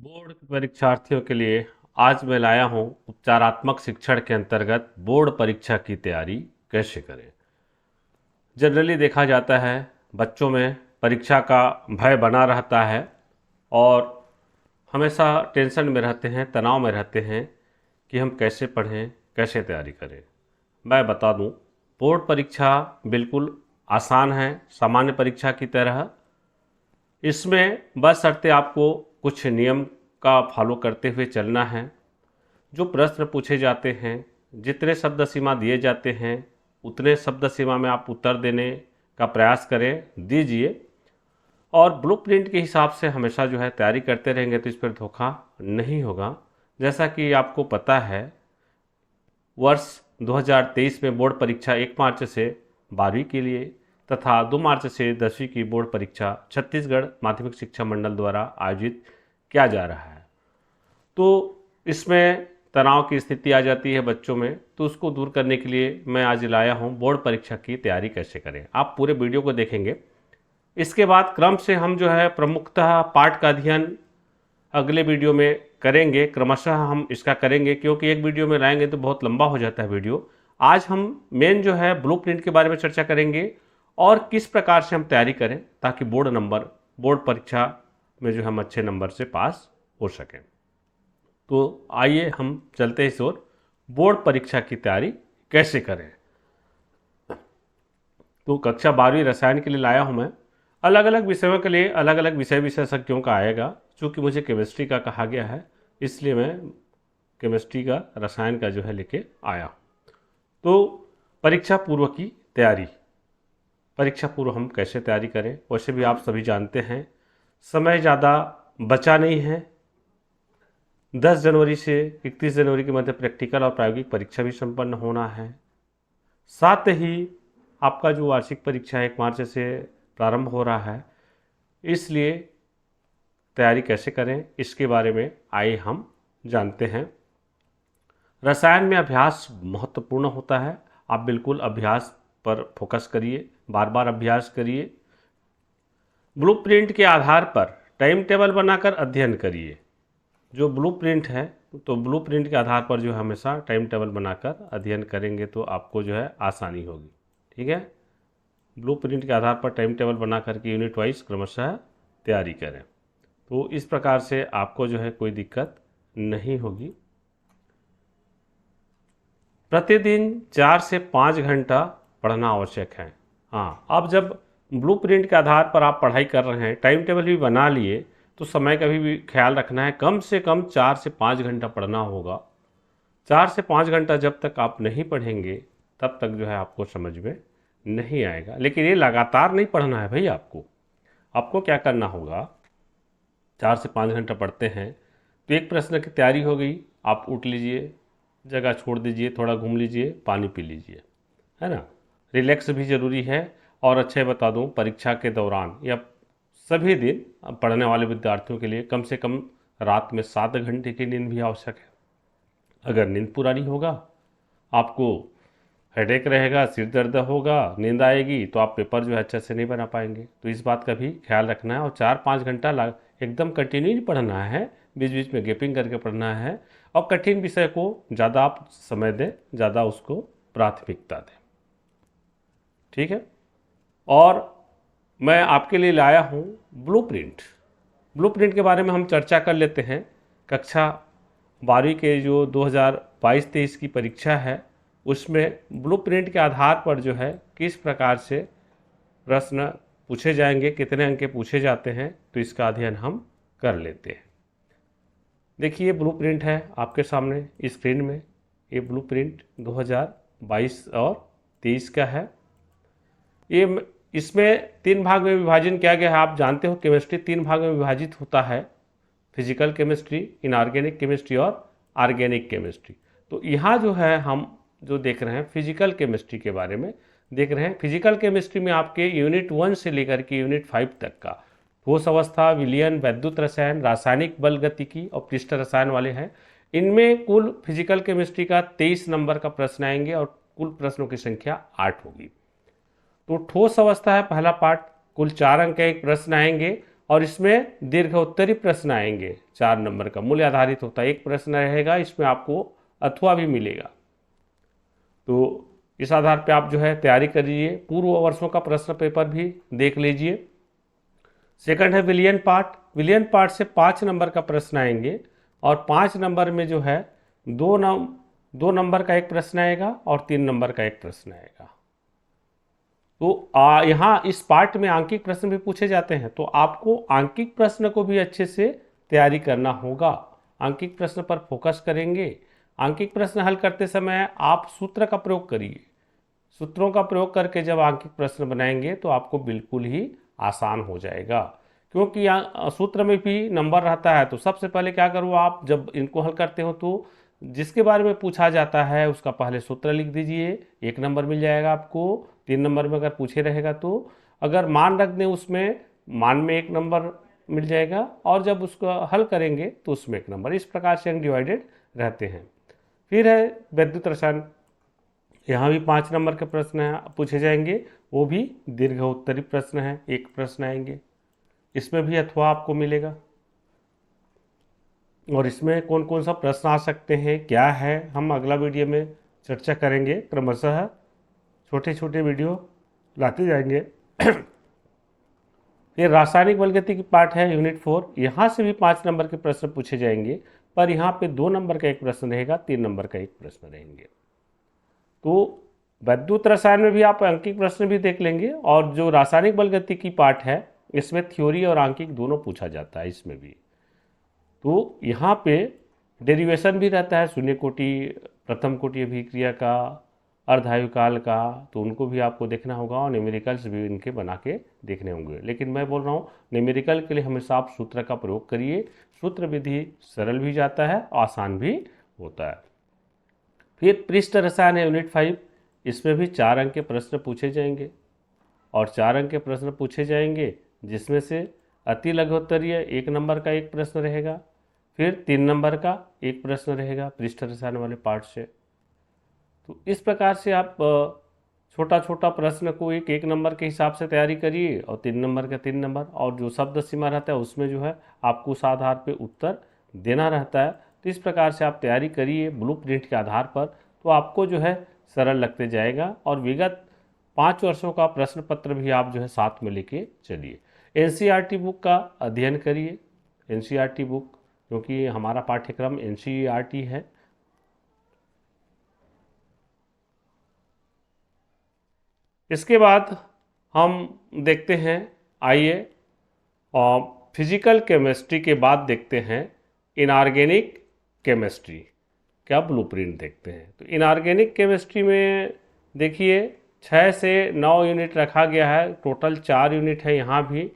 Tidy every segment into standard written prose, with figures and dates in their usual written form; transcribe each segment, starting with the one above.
Board के परीक्षार्थियों के लिए आज मैं लाया हूं उपचारात्मक शिक्षण के अंतर्गत बोर्ड परीक्षा की तैयारी कैसे करें। जनरली देखा जाता है बच्चों में परीक्षा का भय बना रहता है और हमेशा टेंशन में रहते हैं, तनाव में रहते हैं कि हम कैसे पढ़ें, कैसे तैयारी करें। मैं बता दूं, बोर्ड परीक्षा बिल्कुल आसान है, सामान्य परीक्षा की तरह। इसमें बशर्ते आपको कुछ नियम का फॉलो करते हुए चलना है। जो प्रश्न पूछे जाते हैं, जितने शब्द सीमा दिए जाते हैं, उतने शब्द सीमा में आप उत्तर देने का प्रयास करें, दीजिए। और ब्लूप्रिंट के हिसाब से हमेशा जो है तैयारी करते रहेंगे तो इस पर धोखा नहीं होगा। जैसा कि आपको पता है, वर्ष 2023 में बोर्ड परीक्षा 1 मार्च से 12वीं के लिए तथा 2 मार्च से 10वीं की बोर्ड परीक्षा छत्तीसगढ़ माध्यमिक शिक्षा मंडल द्वारा आयोजित किया जा रहा है। तो इसमें तनाव की स्थिति आ जाती है बच्चों में, तो उसको दूर करने के लिए मैं आज लाया हूँ बोर्ड परीक्षा की तैयारी कैसे करें। आप पूरे वीडियो को देखेंगे। इसके बाद क्रम से हम जो है प्रमुखतः पाठ का अध्ययन अगले वीडियो में करेंगे, क्रमशः हम इसका करेंगे, क्योंकि एक वीडियो में लाएंगे तो बहुत लंबा हो जाता है वीडियो। आज हम मेन जो है ब्लूप्रिंट के बारे में चर्चा करेंगे और किस प्रकार से हम तैयारी करें ताकि बोर्ड परीक्षा में जो हम अच्छे नंबर से पास हो सकें। तो आइए हम चलते हैं इस ओर, बोर्ड परीक्षा की तैयारी कैसे करें। तो कक्षा 12वीं रसायन के लिए लाया हूं मैं। अलग अलग विषयों के लिए अलग अलग विषय विशेषज्ञों का आएगा। चूँकि मुझे केमिस्ट्री का कहा गया है, इसलिए मैं केमिस्ट्री का, रसायन का जो है लेके आया। तो परीक्षा पूर्व की तैयारी, परीक्षा पूर्व हम कैसे तैयारी करें। वैसे भी आप सभी जानते हैं समय ज़्यादा बचा नहीं है। 10 जनवरी से 31 जनवरी के मध्य प्रैक्टिकल और प्रायोगिक परीक्षा भी संपन्न होना है। साथ ही आपका जो वार्षिक परीक्षा 1 मार्च से प्रारंभ हो रहा है, इसलिए तैयारी कैसे करें इसके बारे में आइए हम जानते हैं। रसायन में अभ्यास महत्वपूर्ण होता है। आप बिल्कुल अभ्यास पर फोकस करिए, बार बार अभ्यास करिए। ब्लूप्रिंट के आधार पर टाइम टेबल बनाकर अध्ययन करिए। जो ब्लूप्रिंट है, तो ब्लूप्रिंट के आधार पर जो हमेशा टाइम टेबल बनाकर अध्ययन करेंगे तो आपको जो है आसानी होगी। ठीक है, ब्लूप्रिंट के आधार पर टाइम टेबल बना करके यूनिट वाइज क्रमशः तैयारी करें, तो इस प्रकार से आपको जो है कोई दिक्कत नहीं होगी। प्रतिदिन 4 से 5 घंटा पढ़ना आवश्यक है। हाँ, अब जब ब्लूप्रिंट के आधार पर आप पढ़ाई कर रहे हैं, टाइम टेबल भी बना लिए, तो समय का भी ख्याल रखना है। कम से कम 4 से 5 घंटा पढ़ना होगा। 4 से 5 घंटा जब तक आप नहीं पढ़ेंगे तब तक जो है आपको समझ में नहीं आएगा। लेकिन ये लगातार नहीं पढ़ना है भाई। आपको क्या करना होगा, 4 से 5 घंटा पढ़ते हैं तो एक प्रश्न की तैयारी हो गई, आप उठ लीजिए, जगह छोड़ दीजिए, थोड़ा घूम लीजिए, पानी पी लीजिए, है ना। रिलैक्स भी ज़रूरी है। और अच्छे बता दूं, परीक्षा के दौरान या सभी दिन पढ़ने वाले विद्यार्थियों के लिए कम से कम रात में 7 घंटे की नींद भी आवश्यक है। अगर नींद पूरा नहीं होगा, आपको हेडेक रहेगा, सिर दर्द होगा, नींद आएगी, तो आप पेपर जो है अच्छे से नहीं बना पाएंगे। तो इस बात का भी ख्याल रखना है। और 4-5 घंटा एकदम कंटिन्यू नहीं पढ़ना है, बीच बीच में गैपिंग करके पढ़ना है। और कठिन विषय को ज़्यादा आप समय दें, ज़्यादा उसको प्राथमिकता दें। ठीक है, और मैं आपके लिए लाया हूँ ब्लूप्रिंट। ब्लूप्रिंट के बारे में हम चर्चा कर लेते हैं। कक्षा 12वीं के जो 2022-23 की परीक्षा है, उसमें ब्लूप्रिंट के आधार पर जो है किस प्रकार से प्रश्न पूछे जाएंगे, कितने अंक के पूछे जाते हैं, तो इसका अध्ययन हम कर लेते हैं। देखिए, ब्लूप्रिंट है आपके सामने स्क्रीन में। ये ब्लूप्रिंट 2022 और 23 का है। ये इसमें 3 भाग में विभाजन किया गया है। आप जानते हो केमिस्ट्री 3 भाग में विभाजित होता है, फिजिकल केमिस्ट्री, इनऑर्गेनिक केमिस्ट्री और ऑर्गेनिक केमिस्ट्री। तो यहाँ जो है हम जो देख रहे हैं फिजिकल केमिस्ट्री के बारे में देख रहे हैं। फिजिकल केमिस्ट्री में आपके यूनिट 1 से लेकर के यूनिट 5 तक का ठोस अवस्था, विलयन, वैद्युत रसायन, रासायनिक बल गतिकी और पृष्ठ रसायन वाले हैं। इनमें कुल फिजिकल केमिस्ट्री का 23 नंबर का प्रश्न आएंगे और कुल प्रश्नों की संख्या 8 होगी। तो ठोस अवस्था है पहला पार्ट, कुल 4 अंक के एक प्रश्न आएंगे और इसमें दीर्घ उत्तरी प्रश्न आएंगे। 4 नंबर का मूल्य आधारित होता है, एक प्रश्न रहेगा, इसमें आपको अथवा भी मिलेगा। तो इस आधार पे आप जो है तैयारी करिए, पूर्व वर्षों का प्रश्न पेपर भी देख लीजिए। सेकंड है विलियन पार्ट। विलियन पार्ट से 5 नंबर का प्रश्न आएंगे और 5 नंबर में जो है दो नंबर का एक प्रश्न आएगा और 3 नंबर का एक प्रश्न आएगा। तो यहाँ इस पार्ट में आंकिक प्रश्न भी पूछे जाते हैं, तो आपको आंकिक प्रश्न को भी अच्छे से तैयारी करना होगा। आंकिक प्रश्न पर फोकस करेंगे। आंकिक प्रश्न हल करते समय आप सूत्र का प्रयोग करिए। सूत्रों का प्रयोग करके जब आंकिक प्रश्न बनाएंगे तो आपको बिल्कुल ही आसान हो जाएगा, क्योंकि सूत्र में भी नंबर रहता है। तो सबसे पहले क्या करो, आप जब इनको हल करते हो तो जिसके बारे में पूछा जाता है उसका पहले सूत्र लिख दीजिए, 1 नंबर मिल जाएगा आपको। 3 नंबर में अगर पूछे रहेगा तो अगर मान रख दें उसमें, मान में 1 नंबर मिल जाएगा, और जब उसको हल करेंगे तो उसमें 1 नंबर। इस प्रकार से अनडिवाइडेड रहते हैं। फिर है विद्युत रसायन। यहाँ भी 5 नंबर के प्रश्न पूछे जाएंगे, वो भी दीर्घ उत्तरी प्रश्न है, एक प्रश्न आएंगे। इसमें भी अथवा आपको मिलेगा। और इसमें कौन कौन सा प्रश्न आ सकते हैं, क्या है, हम अगला वीडियो में चर्चा करेंगे। क्रमशः छोटे छोटे वीडियो लाते जाएंगे। ये रासायनिक बलगति की पार्ट है, यूनिट 4। यहाँ से भी 5 नंबर के प्रश्न पूछे जाएंगे, पर यहाँ पे 2 नंबर का एक प्रश्न रहेगा, 3 नंबर का एक प्रश्न रहेंगे। तो विद्युत रसायन में भी आप अंकिक प्रश्न भी देख लेंगे, और जो रासायनिक बलगति की पार्ट है इसमें थ्योरी और अंकिक दोनों पूछा जाता है इसमें भी। तो यहाँ पे डेरिवेशन भी रहता है, शून्य कोटि, प्रथम कोटि अभिक्रिया का, अर्धायुकाल का, तो उनको भी आपको देखना होगा, और न्यूमेरिकल्स भी इनके बना के देखने होंगे। लेकिन मैं बोल रहा हूँ न्यूमेरिकल के लिए हमेशा आप सूत्र का प्रयोग करिए। सूत्र विधि सरल भी जाता है, आसान भी होता है। फिर पृष्ठ रसायन है, यूनिट 5। इसमें भी 4 अंक के प्रश्न पूछे जाएंगे, और 4 अंक के प्रश्न पूछे जाएंगे, जिसमें से अति लघुत्तरीय 1 नंबर का एक प्रश्न रहेगा, फिर 3 नंबर का एक प्रश्न रहेगा पृष्ठ रसायन वाले पार्ट से। तो इस प्रकार से आप छोटा छोटा प्रश्न को एक नंबर के हिसाब से तैयारी करिए, और 3 नंबर का 3 नंबर, और जो शब्द सीमा रहता है उसमें जो है आपको उस आधार पे उत्तर देना रहता है। तो इस प्रकार से आप तैयारी करिए ब्लूप्रिंट के आधार पर, तो आपको जो है सरल लगते जाएगा। और विगत 5 वर्षों का प्रश्न पत्र भी आप जो है साथ में लेके चलिए। एनसीईआरटी बुक का अध्ययन करिए। एनसीईआरटी बुक, क्योंकि हमारा पाठ्यक्रम एनसीईआरटी है। इसके बाद हम देखते हैं, आइए, और फिजिकल केमिस्ट्री के बाद देखते हैं इनऑर्गेनिक केमिस्ट्री का ब्लूप्रिंट देखते हैं। तो इनऑर्गेनिक केमिस्ट्री में देखिए 6 से 9 यूनिट रखा गया है, टोटल 4 यूनिट है यहाँ भी,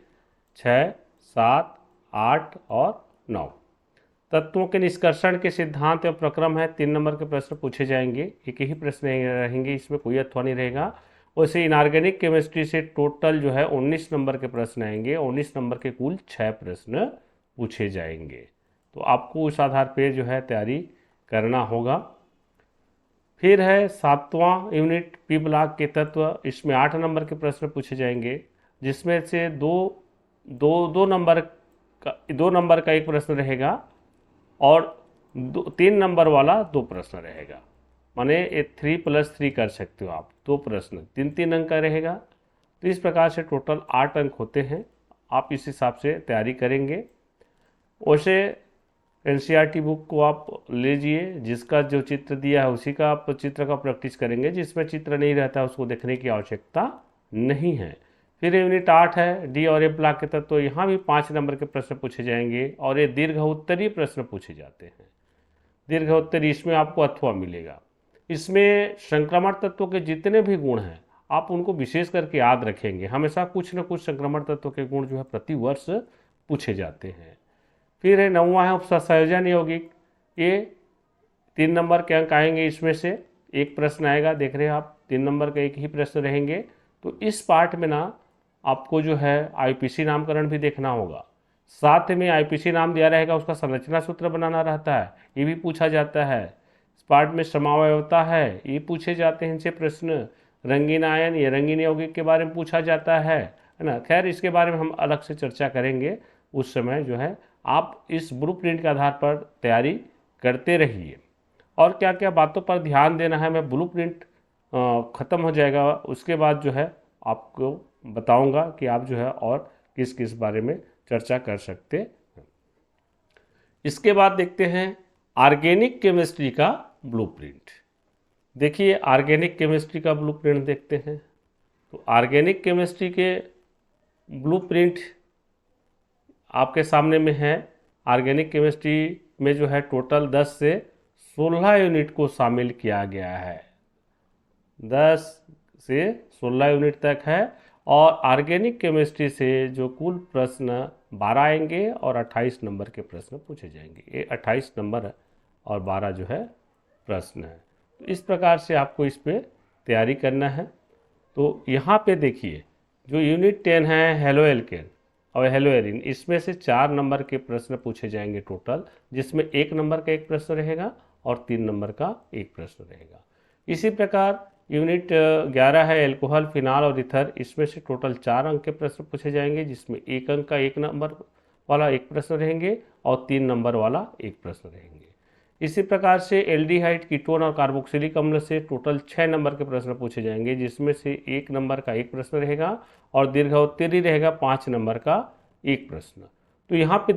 6, 7, 8 और 9। तत्वों के निष्कर्षण के सिद्धांत एवं प्रक्रम है, 3 नंबर के प्रश्न पूछे जाएंगे, एक ही प्रश्न रहेंगे, इसमें कोई अथवा नहीं रहेगा। वैसे इनऑर्गेनिक केमिस्ट्री से टोटल जो है 19 नंबर के प्रश्न आएंगे, 19 नंबर के कुल 6 प्रश्न पूछे जाएंगे। तो आपको उस आधार पर जो है तैयारी करना होगा। फिर है 7वां यूनिट पी ब्लॉक के तत्व। इसमें 8 नंबर के प्रश्न पूछे जाएंगे, जिसमें से दो नंबर का एक प्रश्न रहेगा, और 3 नंबर वाला 2 प्रश्न रहेगा। माने 3+3 कर सकते हो आप, 2 प्रश्न 3-3 अंक का रहेगा। तो इस प्रकार से टोटल 8 अंक होते हैं। आप इस हिसाब से तैयारी करेंगे। वैसे एनसीईआरटी बुक को आप लीजिए, जिसका जो चित्र दिया है उसी का आप चित्र का प्रैक्टिस करेंगे, जिसमें चित्र नहीं रहता है उसको देखने की आवश्यकता नहीं है। फिर यूनिट 8 है डी और ए ब्लॉक के तत्व। तो यहाँ भी 5 नंबर के प्रश्न पूछे जाएंगे, और ये दीर्घ उत्तरीय प्रश्न पूछे जाते हैं। दीर्घ उत्तरीय, इसमें आपको अथवा मिलेगा। इसमें संक्रमण तत्वों के जितने भी गुण हैं आप उनको विशेष करके याद रखेंगे। हमेशा कुछ न कुछ संक्रमण तत्वों के गुण जो है प्रति वर्ष पूछे जाते हैं। फिर है 9वां है उपसंयोजन यौगिक। ये 3 नंबर के अंक आएंगे, इसमें से एक प्रश्न आएगा, देख रहे हैं आप, 3 नंबर का एक ही प्रश्न रहेंगे। तो इस पार्ट में ना आपको जो है आईपीसी नामकरण भी देखना होगा, साथ में आईपीसी नाम दिया रहेगा, उसका संरचना सूत्र बनाना रहता है, ये भी पूछा जाता है। इस पार्ट में समावयवता है, ये पूछे जाते हैं इनसे प्रश्न। रंगीन आयन या रंगीन यौगिक के बारे में पूछा जाता है। है ना। खैर इसके बारे में हम अलग से चर्चा करेंगे उस समय जो है। आप इस ब्लूप्रिंट के आधार पर तैयारी करते रहिए। और क्या क्या बातों पर ध्यान देना है, मैं ब्लूप्रिंट ख़त्म हो जाएगा उसके बाद जो है आपको बताऊंगा कि आप जो है और किस किस बारे में चर्चा कर सकते हैं। इसके बाद देखते हैं ऑर्गेनिक केमिस्ट्री का ब्लूप्रिंट। देखिए ऑर्गेनिक केमिस्ट्री का ब्लूप्रिंट देखते हैं। तो ऑर्गेनिक केमिस्ट्री के ब्लूप्रिंट आपके सामने में है। ऑर्गेनिक केमिस्ट्री में जो है टोटल 10 से 16 यूनिट को शामिल किया गया है। 10 से 16 यूनिट तक है। और ऑर्गेनिक केमिस्ट्री से जो कुल प्रश्न 12 आएंगे और 28 नंबर के प्रश्न पूछे जाएंगे। ये 28 नंबर और 12 जो है प्रश्न है। तो इस प्रकार से आपको इस पर तैयारी करना है। तो यहाँ पे देखिए जो यूनिट 10 है हेलो एल्केन और हेलो एरिन, इसमें से 4 नंबर के प्रश्न पूछे जाएंगे टोटल, जिसमें 1 नंबर का एक प्रश्न रहेगा और 3 नंबर का एक प्रश्न रहेगा। इसी प्रकार यूनिट 11 है एल्कोहल, फिनाल और इथर, इसमें से टोटल 4 अंक के प्रश्न पूछे जाएंगे, जिसमें 1 अंक का 1 नंबर वाला एक प्रश्न रहेंगे और 3 नंबर वाला एक प्रश्न रहेंगे। इसी प्रकार से एल्डिहाइड, कीटोन और कार्बोक्सिलिक अम्ल से टोटल 6 नंबर के प्रश्न पूछे जाएंगे, जिसमें से 1 नंबर का एक प्रश्न रहेगा और दीर्घोत्तरी रहेगा 5 नंबर का एक प्रश्न। तो यहाँ पे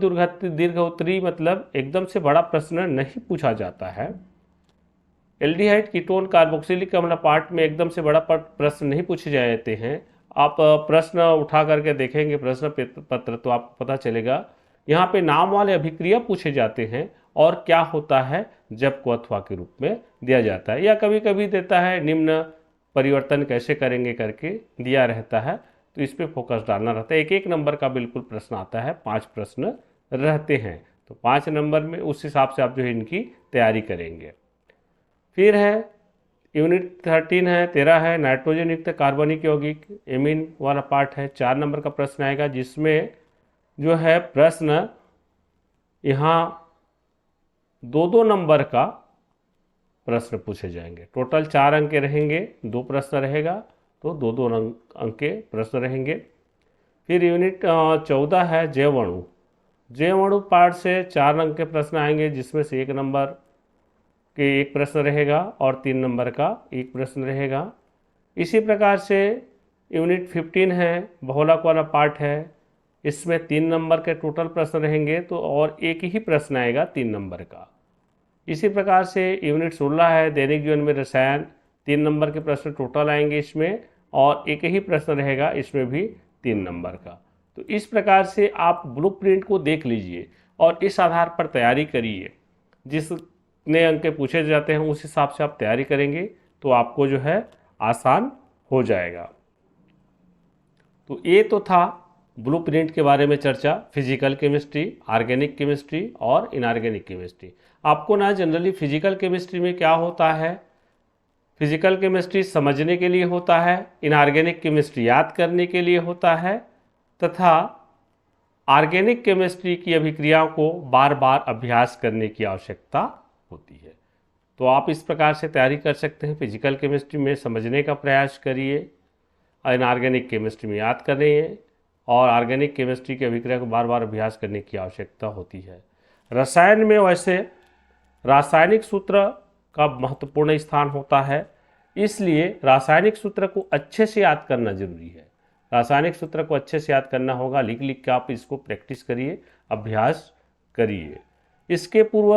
दीर्घोत्तरी मतलब एकदम से बड़ा प्रश्न नहीं पूछा जाता है। एल्डिहाइड, कीटोन, कार्बोक्सिलिक अम्ल पार्ट में एकदम से बड़ा प्रश्न नहीं पूछे जाते हैं। आप प्रश्न उठा करके देखेंगे प्रश्न पत्र तो आपको पता चलेगा। यहाँ पे नाम वाले अभिक्रिया पूछे जाते हैं और क्या होता है जब को अथवा के रूप में दिया जाता है, या कभी कभी देता है निम्न परिवर्तन कैसे करेंगे करके दिया रहता है। तो इस पर फोकस डालना रहता है। एक एक नंबर का बिल्कुल प्रश्न आता है, 5 प्रश्न रहते हैं। तो 5 नंबर में उस हिसाब से आप जो है इनकी तैयारी करेंगे। फिर है यूनिट 13 है 13 है नाइट्रोजन युक्त कार्बनिक यौगिक एमीन वाला पार्ट है। 4 नंबर का प्रश्न आएगा, जिसमें जो है प्रश्न यहाँ 2-2 नंबर का प्रश्न पूछे जाएंगे। टोटल 4 अंक के रहेंगे, 2 प्रश्न रहेगा तो 2-2 अंक के प्रश्न रहेंगे। फिर यूनिट 14 है जैव अणु। जैव अणु पार्ट से 4 अंक के प्रश्न आएंगे, जिसमें से 1 नंबर के एक प्रश्न रहेगा और 3 नंबर का एक प्रश्न रहेगा। इसी प्रकार से यूनिट 15 है बहुलक वाला पार्ट है। इसमें 3 नंबर के टोटल प्रश्न रहेंगे तो और एक ही प्रश्न आएगा 3 नंबर का। इसी प्रकार से यूनिट 16 है दैनिक जीवन में रसायन। 3 नंबर के प्रश्न टोटल आएंगे इसमें और एक ही प्रश्न रहेगा इसमें भी 3 नंबर का। तो इस प्रकार से आप ब्लूप्रिंट को देख लीजिए और इस आधार पर तैयारी करिए। जितने अंक पूछे जाते हैं उस हिसाब से आप तैयारी करेंगे तो आपको जो है आसान हो जाएगा। तो ये तो था ब्लूप्रिंट के बारे में चर्चा, फिजिकल केमिस्ट्री, ऑर्गेनिक केमिस्ट्री और इनऑर्गेनिक केमिस्ट्री। आपको ना जनरली फिजिकल केमिस्ट्री में क्या होता है, फिजिकल केमिस्ट्री समझने के लिए होता है, इनऑर्गेनिक केमिस्ट्री याद करने के लिए होता है, तथा ऑर्गेनिक केमिस्ट्री की अभिक्रियाओं को बार बार अभ्यास करने की आवश्यकता होती है। तो आप इस प्रकार से तैयारी कर सकते हैं। फिजिकल केमिस्ट्री में समझने का प्रयास करिए, इनऑर्गेनिक केमिस्ट्री में याद करिए और ऑर्गेनिक केमिस्ट्री की अभिक्रिया को बार बार अभ्यास करने की आवश्यकता होती है। रसायन में वैसे रासायनिक सूत्र का महत्वपूर्ण स्थान होता है, इसलिए रासायनिक सूत्र को अच्छे से याद करना जरूरी है। रासायनिक सूत्र को अच्छे से याद करना होगा, लिख लिख के आप इसको प्रैक्टिस करिए, अभ्यास करिए। इसके पूर्व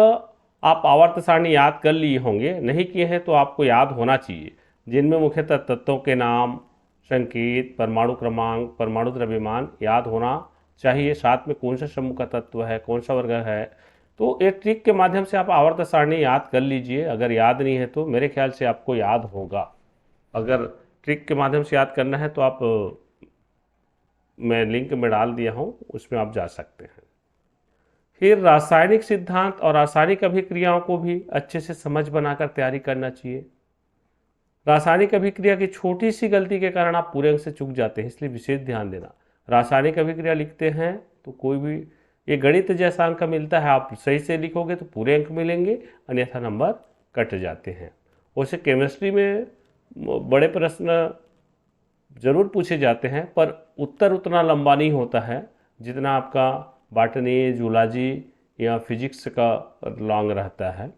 आप आवर्त सारणी याद कर लिए होंगे, नहीं किए हैं तो आपको याद होना चाहिए, जिनमें मुख्यतः तत्वों के नाम, संकेत, परमाणु क्रमांक, परमाणु द्रव्यमान याद होना चाहिए। साथ में कौन सा समूह का तत्व है, कौन सा वर्ग है। तो एक ट्रिक के माध्यम से आप आवर्त सारणी याद कर लीजिए। अगर याद नहीं है तो मेरे ख्याल से आपको याद होगा। अगर ट्रिक के माध्यम से याद करना है तो आप मैं लिंक में डाल दिया हूँ, उसमें आप जा सकते हैं। फिर रासायनिक सिद्धांत और रासायनिक अभिक्रियाओं को भी अच्छे से समझ बनाकर तैयारी करना चाहिए। रासायनिक अभिक्रिया की छोटी सी गलती के कारण आप पूरे अंक से चूक जाते हैं, इसलिए विशेष ध्यान देना। रासायनिक अभिक्रिया लिखते हैं तो कोई भी ये गणित जैसा अंक मिलता है, आप सही से लिखोगे तो पूरे अंक मिलेंगे, अन्यथा नंबर कट जाते हैं। वैसे केमिस्ट्री में बड़े प्रश्न ज़रूर पूछे जाते हैं, पर उत्तर उतना लंबा नहीं होता है जितना आपका बॉटनी, जूलॉजी या फिजिक्स का लॉन्ग रहता है।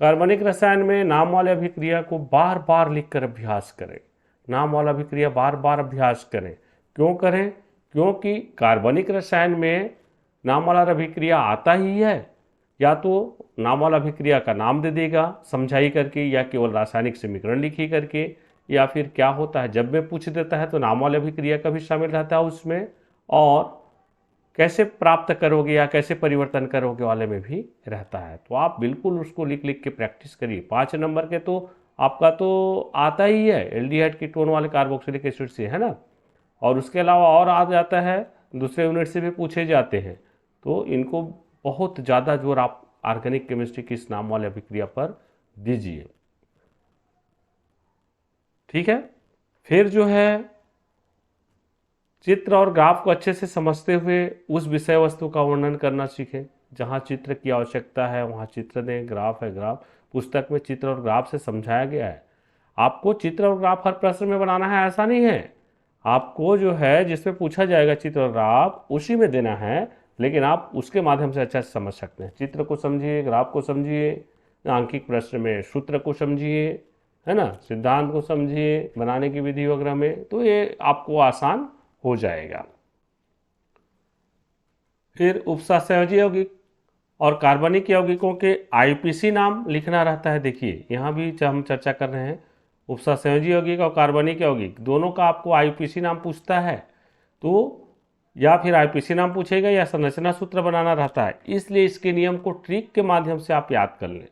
कार्बनिक रसायन में नाम वाले अभिक्रिया को बार बार लिखकर अभ्यास करें। नाम वाला अभिक्रिया बार बार अभ्यास करें। क्यों करें? क्योंकि कार्बनिक रसायन में नाम वाला अभिक्रिया आता ही है, या तो नाम वाला अभिक्रिया का नाम दे देगा समझाई करके, या केवल रासायनिक समीकरण लिखी करके, या फिर क्या होता है जब में पूछ देता है तो नाम वाले अभिक्रिया का भी शामिल रहता है उसमें, और कैसे प्राप्त करोगे या कैसे परिवर्तन करोगे वाले में भी रहता है। तो आप बिल्कुल उसको लिख लिख के प्रैक्टिस करिए। 5 नंबर के तो आपका तो आता ही है, एल्डिहाइड कीटोन वाले कार्बोक्सिलिक एसिड से, है ना, और उसके अलावा और आ जाता है, दूसरे यूनिट से भी पूछे जाते हैं। तो इनको बहुत ज़्यादा जोर आप ऑर्गेनिक केमिस्ट्री की इस नाम वाले अभिक्रिया पर दीजिए। ठीक है। फिर जो है चित्र और ग्राफ को अच्छे से समझते हुए उस विषय वस्तु का वर्णन करना सीखें। जहाँ चित्र की आवश्यकता है वहाँ चित्र दें, ग्राफ है ग्राफ। पुस्तक में चित्र और ग्राफ से समझाया गया है। आपको चित्र और ग्राफ हर प्रश्न में बनाना है ऐसा नहीं है। आपको जो है जिसमें पूछा जाएगा चित्र और ग्राफ उसी में देना है, लेकिन आप उसके माध्यम से अच्छा से समझ सकते हैं। चित्र को समझिए, ग्राफ को समझिए, आंकिक प्रश्न में सूत्र को समझिए, है ना, सिद्धांत को समझिए, बनाने की विधि वगैरह में, तो ये आपको आसान हो जाएगा। फिर उपसंयोजी यौगिक और कार्बनिक यौगिकों के आईपीसी नाम लिखना रहता है। देखिए यहाँ भी हम चर्चा कर रहे हैं, उपसंयोजी यौगिक और कार्बनिक यौगिक दोनों का आपको आईपीसी नाम पूछता है, तो या फिर आईपीसी नाम पूछेगा या संरचना सूत्र बनाना रहता है। इसलिए इसके नियम को ट्रिक के माध्यम से आप याद कर लें।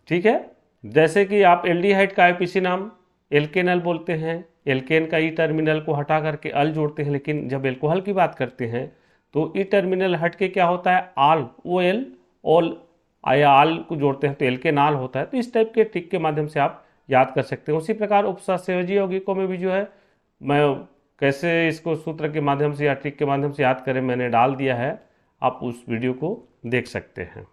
ठीक है। जैसे कि आप एल्डिहाइड का आईपीसी नाम एल्केनल बोलते हैं, एल्केन का ई टर्मिनल को हटा करके अल जोड़ते हैं, लेकिन जब एल्कोहल की बात करते हैं तो ई टर्मिनल हट के क्या होता है, आल, ओ एल, ओल या आल को जोड़ते हैं तो एल्केनाल होता है। तो इस टाइप के ट्रिक के माध्यम से आप याद कर सकते हैं। उसी प्रकार उपसंयोजी यौगिकों में भी जो है, मैं कैसे इसको सूत्र के माध्यम से या ट्रिक के माध्यम से याद करें मैंने डाल दिया है, आप उस वीडियो को देख सकते हैं।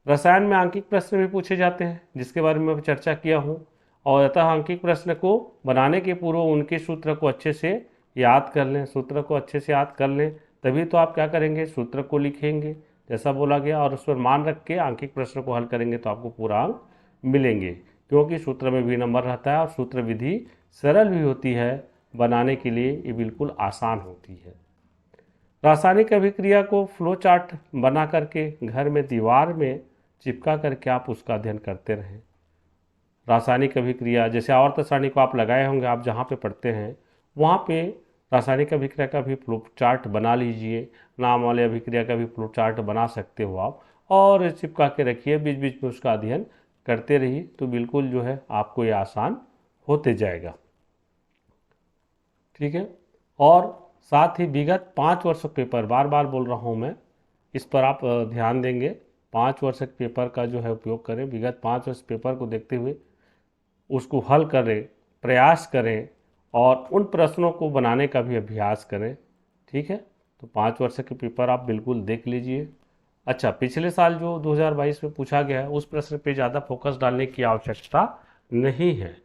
रसायन में आंकिक प्रश्न भी पूछे जाते हैं, जिसके बारे में मैं चर्चा किया हूँ, और अतः आंकिक प्रश्न को बनाने के पूर्व उनके सूत्र को अच्छे से याद कर लें। सूत्र को अच्छे से याद कर लें, तभी तो आप क्या करेंगे, सूत्र को लिखेंगे जैसा बोला गया, और उस पर मान रख के आंकिक प्रश्न को हल करेंगे तो आपको पूरा अंक मिलेंगे, क्योंकि सूत्र में भी नंबर रहता है और सूत्र विधि सरल भी होती है, बनाने के लिए ये बिल्कुल आसान होती है। रासायनिक अभिक्रिया को फ्लो चार्ट बना करके घर में दीवार में चिपका करके आप उसका अध्ययन करते रहें। रासायनिक अभिक्रिया जैसे आवर्त सारणी को आप लगाए होंगे, आप जहाँ पे पढ़ते हैं वहाँ पे रासायनिक अभिक्रिया का भी फ्लो चार्ट बना लीजिए। नाम वाले अभिक्रिया का भी फ्लो चार्ट बना सकते हो आप, और चिपका के रखिए, बीच बीच में उसका अध्ययन करते रहिए, तो बिल्कुल जो है आपको ये आसान होते जाएगा। ठीक है। और साथ ही विगत 5 वर्ष पेपर, बार बार बोल रहा हूँ मैं, इस पर आप ध्यान देंगे। 5 वर्ष पेपर का जो है उपयोग करें। विगत 5 वर्ष पेपर को देखते हुए उसको हल करें, प्रयास करें, और उन प्रश्नों को बनाने का भी अभ्यास करें। ठीक है। तो 5 वर्ष के पेपर आप बिल्कुल देख लीजिए। अच्छा, पिछले साल जो 2022 में पूछा गया है उस प्रश्न पे ज़्यादा फोकस डालने की आवश्यकता नहीं है।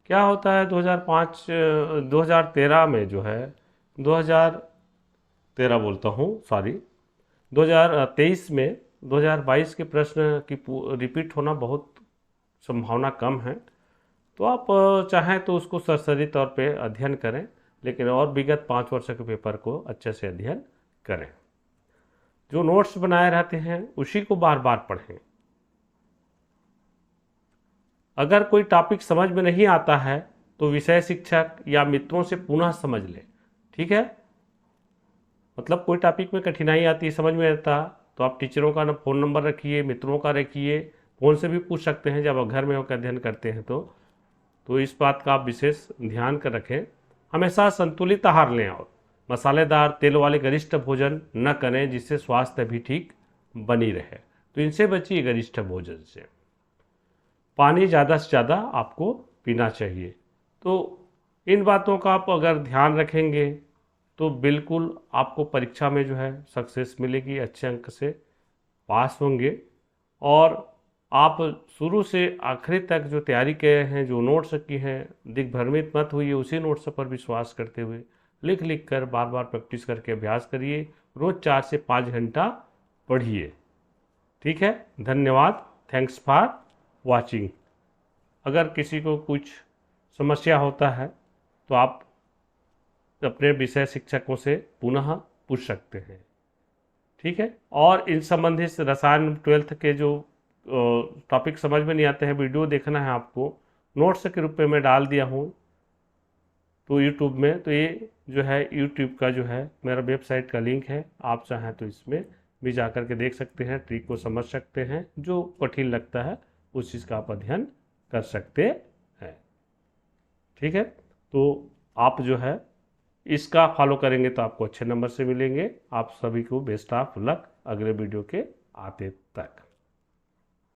क्या होता है 2013 में जो है, 2013 बोलता हूँ, सॉरी, 2023 में 2022 के प्रश्न की रिपीट होना बहुत संभावना कम है। तो आप चाहें तो उसको सरसरी तौर पे अध्ययन करें, लेकिन और विगत 5 वर्ष के पेपर को अच्छे से अध्ययन करें। जो नोट्स बनाए रहते हैं उसी को बार बार पढ़ें। अगर कोई टॉपिक समझ में नहीं आता है तो विषय शिक्षक या मित्रों से पुनः समझ लें। ठीक है। मतलब कोई टॉपिक में कठिनाई आती है, समझ में आता, तो आप टीचरों का फ़ोन नंबर रखिए, मित्रों का रखिए, फ़ोन से भी पूछ सकते हैं जब आप घर में होकर अध्ययन करते हैं तो इस बात का आप विशेष ध्यान कर रखें। हमेशा संतुलित आहार लें और मसालेदार तेल वाले गरिष्ठ भोजन न करें, जिससे स्वास्थ्य भी ठीक बनी रहे। तो इनसे बचिए, गरिष्ठ भोजन से। पानी ज़्यादा से ज़्यादा आपको पीना चाहिए। तो इन बातों का आप अगर ध्यान रखेंगे तो बिल्कुल आपको परीक्षा में जो है सक्सेस मिलेगी, अच्छे अंक से पास होंगे। और आप शुरू से आखिरी तक जो तैयारी किए हैं, जो नोट्स की हैं, दिग्भ्रमित मत होइए, उसी नोट्स पर विश्वास करते हुए लिख लिख कर बार बार प्रैक्टिस करके अभ्यास करिए। रोज़ 4 से 5 घंटा पढ़िए। ठीक है, धन्यवाद। Thanks for watching. अगर किसी को कुछ समस्या होता है तो आप अपने विषय शिक्षकों से पुनः पूछ सकते हैं। ठीक है, और इन संबंधित रसायन 12th के जो टॉपिक समझ में नहीं आते हैं, वीडियो देखना है आपको, नोट्स के रूप में मैं डाल दिया हूँ तो यूट्यूब में, तो ये जो है यूट्यूब का जो है मेरा वेबसाइट का लिंक है, आप चाहें तो इसमें भी जा कर के देख सकते हैं, ट्रिक को समझ सकते हैं, जो कठिन लगता है उस चीज़ का आप अध्ययन कर सकते हैं। ठीक है, तो आप जो है इसका फॉलो करेंगे तो आपको अच्छे नंबर से मिलेंगे। आप सभी को बेस्ट ऑफ लक अगले वीडियो के आते तक।